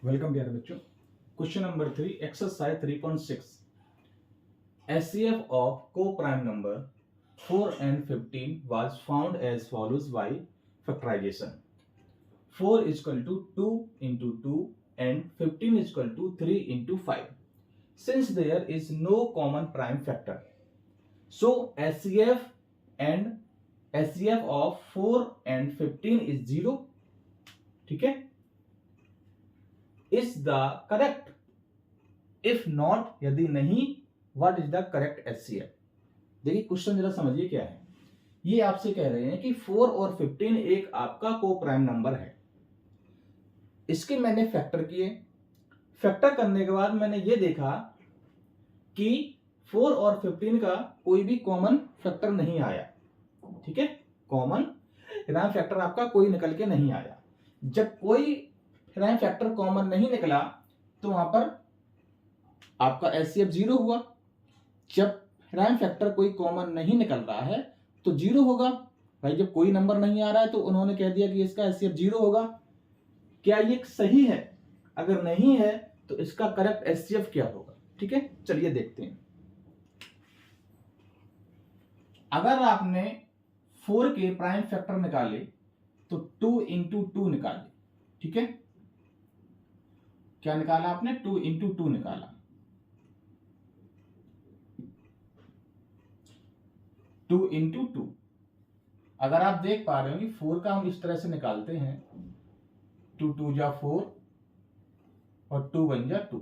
Welcome प्यारे बच्चों। Question number 3 exercise 3.6 HCF of co-prime number 4 and 15 was found as follows by factorization. 4 is equal to 2 into 2 and 15 is equal to 3 into 5. Since there is no common prime factor, so HCF of 4 and 15 is 0. ठीक है, is the correct, if not यदि नहीं, what is the correct HCF। देखिए question जरा समझिए क्या है। ये आपसे कह रहे हैं कि 4 और 15 एक आपका को प्राइम नंबर है। इसके मैंने फैक्टर किए, फैक्टर करने के बाद मैंने ये देखा कि 4 और 15 का कोई भी कॉमन फैक्टर नहीं आया। ठीक है, कॉमन प्राइम फैक्टर आपका कोई निकल के नहीं आया। जब कोई प्राइम फैक्टर कॉमन नहीं निकला तो वहां पर आपका HCF 0 हुआ। जब प्राइम फैक्टर कोई कॉमन नहीं निकल रहा है तो 0 होगा। भाई जब कोई नंबर नहीं आ रहा है तो उन्होंने कह दिया कि इसका HCF 0 होगा। क्या ये सही है? अगर नहीं है तो इसका करेक्ट HCF क्या होगा? ठीक है, चलिए देखते हैं। अगर आपने 4 के प्राइम फैक्टर निकाले तो 2 into 2 निकाले। ठीक है, क्या निकाला आपने? 2 into 2 निकाला। 2 into 2 अगर आप देख पा रहे हो कि 4 का हम इस तरह से निकालते हैं, 2 2 जा 4 और 2 1 जा 2।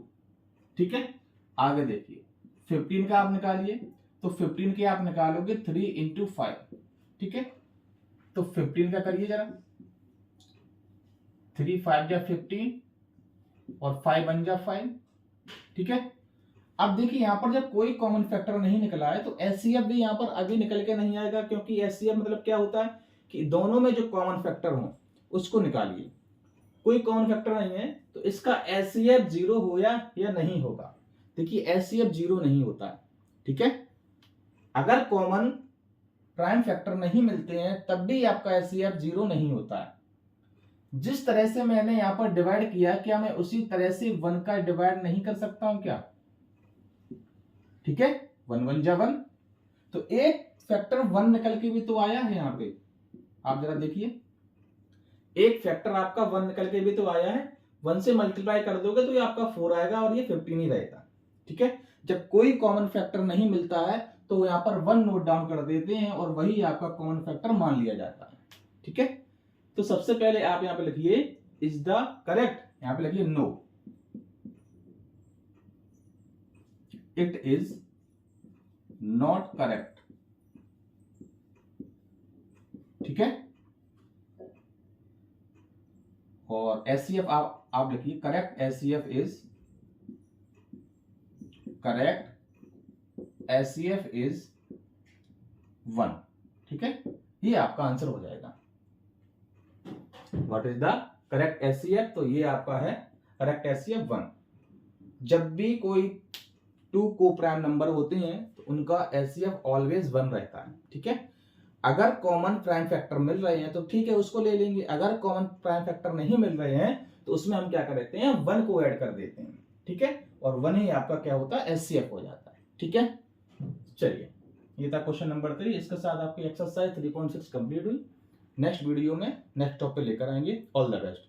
ठीक है, आगे देखिए 15 का आप निकालिए तो 15 के आप निकालोगे 3 into 5। ठीक है, तो 15 का करिए जरा, 3 5 जा 15 और 5 1 जा 5। ठीक है, अब देखिए यहां पर जब कोई कॉमन फैक्टर नहीं निकला है तो HCF भी यहां पर आगे निकल के नहीं आएगा, क्योंकि HCF मतलब क्या होता है कि दोनों में जो कॉमन फैक्टर हो उसको निकालिए। कोई कॉमन फैक्टर नहीं है तो इसका HCF 0 हो या नहीं होगा। देखिए HCF 0 नहीं होता है। ठीक है, अगर कॉमन प्राइम फैक्टर नहीं मिलते हैं तब भी आपका HCF 0 नहीं होता है। जिस तरह से मैंने यहां पर डिवाइड किया, क्या मैं उसी तरह से 1 का डिवाइड नहीं कर सकता हूं क्या? ठीक है, 1 1 जा 1, तो एक फैक्टर 1 निकल के भी तो आया है। यहां पे आप जरा देखिए, एक फैक्टर आपका 1 निकल के भी तो आया है। 1 से मल्टीप्लाई कर दोगे तो ये आपका 4 आएगा और ये 15 ही रहेगा। ठीक है, जब कोई कॉमन फैक्टर नहीं मिलता है तो यहां पर 1 नोट डाउन कर देते हैं और वही आपका कॉमन फैक्टर मान लिया जाता है। ठीक है, तो सबसे पहले आप यहां पे लिखिए इज द करेक्ट, यहां पे लिखिए no, it is not correct. ठीक है, और HCF आप लिखिए करेक्ट HCF इज 1। ठीक है, ये आपका आंसर हो जाएगा। What is the correct HCF? तो ये आपका है करेक्ट HCF 1। जब भी कोई 2 को प्राइम नंबर होते हैं तो उनका HCF ऑलवेज 1 रहता है। ठीक है, अगर कॉमन प्राइम फैक्टर मिल रहे हैं तो ठीक है उसको ले लेंगे, अगर कॉमन प्राइम फैक्टर नहीं मिल रहे हैं तो उसमें हम क्या कर देते हैं, 1 को ऐड कर देते हैं। ठीक है, और 1 ही आपका क्या होता है, HCF हो जाता है। ठीक है, चलिए ये था क्वेश्चन नंबर 3। इसके साथ आपकी एक्सरसाइज 3.6 कंप्लीट हुई। नेक्स्ट वीडियो में नेक्स्ट टॉपिक लेकर आएंगे। All the best.